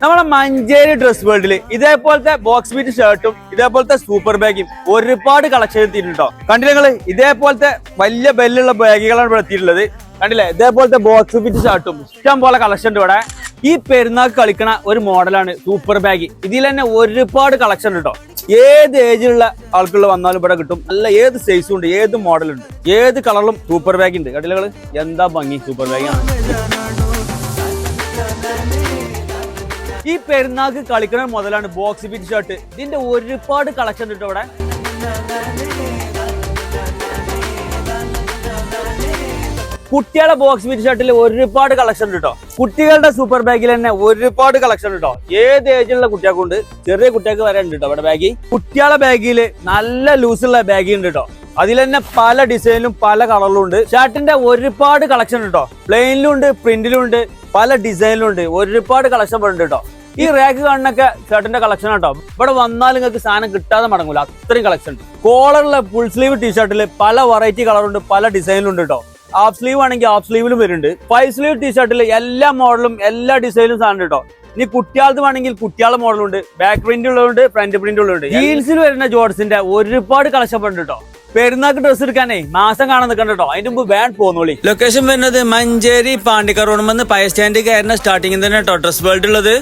നമ്മുടെ മഞ്ചേരി ഡ്രസ് വേൾഡിൽ ഇതേപോലത്തെ ബോക്സ് ബീറ്റ് ഷർട്ടും ഇതേപോലത്തെ സൂപ്പർ ബാഗും ഒരുപാട് കളക്ഷൻ എത്തിയിട്ടുണ്ടോ. കണ്ടില്ലേ നിങ്ങള് ഇതേപോലത്തെ വലിയ ബെല്ലുള്ള ബാഗുകളാണ് ഇവിടെ എത്തിയിട്ടുള്ളത്. കണ്ടില്ലേ ഇതേപോലത്തെ ബോക്സ് ബീറ്റ് ഷർട്ടും ഇഷ്ടം പോലെ കളക്ഷൻ ഉണ്ട് ഇവിടെ. ഈ പെരുന്നാൾക്ക് കളിക്കണ ഒരു മോഡലാണ് സൂപ്പർ ബാഗ്. ഇതിൽ തന്നെ ഒരുപാട് കളക്ഷൻ ഉണ്ട് കേട്ടോ. ഏത് ഏജിലുള്ള ആൾക്കുള്ള വന്നാലും ഇവിടെ കിട്ടും. നല്ല ഏത് സൈസും ഉണ്ട്, ഏത് മോഡലുണ്ട്, ഏത് കളറിലും സൂപ്പർ ബാഗ് ഉണ്ട്. കണ്ടില്ലേ എന്താ ഭംഗി സൂപ്പർ ബാഗാണ്. ഈ പെരുന്നാൾക്ക് കളിക്കുന്ന മുതലാണ് ബോക്സ് ബീറ്റ് ഷർട്ട്. ഇതിന്റെ ഒരുപാട് കളക്ഷൻ ഉണ്ട് ഇവിടെ. കുട്ടികളുടെ ബോക്സ് ബീറ്റ് ഷർട്ടിൽ ഒരുപാട് കളക്ഷൻ ഉണ്ട് കേട്ടോ. കുട്ടികളുടെ സൂപ്പർ ബാഗിൽ തന്നെ ഒരുപാട് കളക്ഷൻ ഉണ്ട് കേട്ടോ. ഏത് ഏജിലുള്ള കുട്ടികൾക്കുണ്ട്, ചെറിയ കുട്ടികൾക്ക് വരെ ഉണ്ട് കേട്ടോ ഇവിടെ ബാഗ്. കുട്ടികളുടെ ബാഗിൽ നല്ല ലൂസുള്ള ബാഗ് ഉണ്ട് കേട്ടോ. അതിൽ തന്നെ പല ഡിസൈനിലും പല കളറിലും ഉണ്ട്. ഷർട്ടിന്റെ ഒരുപാട് കളക്ഷൻ ഉണ്ട് കേട്ടോ. പ്ലെയിനിലും ഉണ്ട്, പ്രിന്റിലും ഉണ്ട്, പല ഡിസൈനിലും ഉണ്ട്. ഒരുപാട് കളക്ഷൻ ഉണ്ട് കേട്ടോ. ഈ റാക്ക് കാണുന്നൊക്കെ ഷർട്ടിന്റെ കളക്ഷൻ കേട്ടോ. ഇവിടെ വന്നാൽ നിങ്ങൾക്ക് സാധനം കിട്ടാതെ മടങ്ങൂല, അത്രയും കളക്ഷൻ ഉണ്ട്. കോളറുള്ള ഫുൾ സ്ലീവ് ടീഷർട്ടിൽ പല വെറൈറ്റി കളറുണ്ട്, പല ഡിസൈനിലും ഉണ്ട് കേട്ടോ. ഹാഫ് സ്ലീവ് ആണെങ്കിൽ ഹാഫ് സ്ലീവിലും വരുന്നുണ്ട്. 5 സ്ലീവ് ടീഷർട്ടിൽ എല്ലാ മോഡലും എല്ലാ ഡിസൈനും സാധനം കേട്ടോ. ഇനി കുട്ടിയാളത് വേണമെങ്കിൽ കുട്ടിയാളെ മോഡലുണ്ട്, ബാക്ക് പ്രിന്റ് ഉള്ളതുണ്ട്, ഫ്രണ്ട് പ്രിന്റ് ഉള്ളതുണ്ട്. ജീൻസിൽ വരുന്ന ജോർഡ്സിന്റെ ഒരുപാട് കളക്ഷൻ ഉണ്ട് കേട്ടോ. പെരുന്നാൾക്ക് ഡ്രസ് എടുക്കാനേ മാസം കാണാൻ നിൽക്കണ്ട കേട്ടോ. അതിന്റെ മുമ്പ് ബാൻ പോന്നോളി. ലൊക്കേഷൻ വരുന്നത് മഞ്ചേരി പാണ്ടിക്കാർ റോഡ് പയ സ്റ്റാൻഡ് കയറുന്ന സ്റ്റാർട്ടിംഗ് തന്നെ കേട്ടോ ഡ്രസ് വേൾഡ് ഉള്ളത്.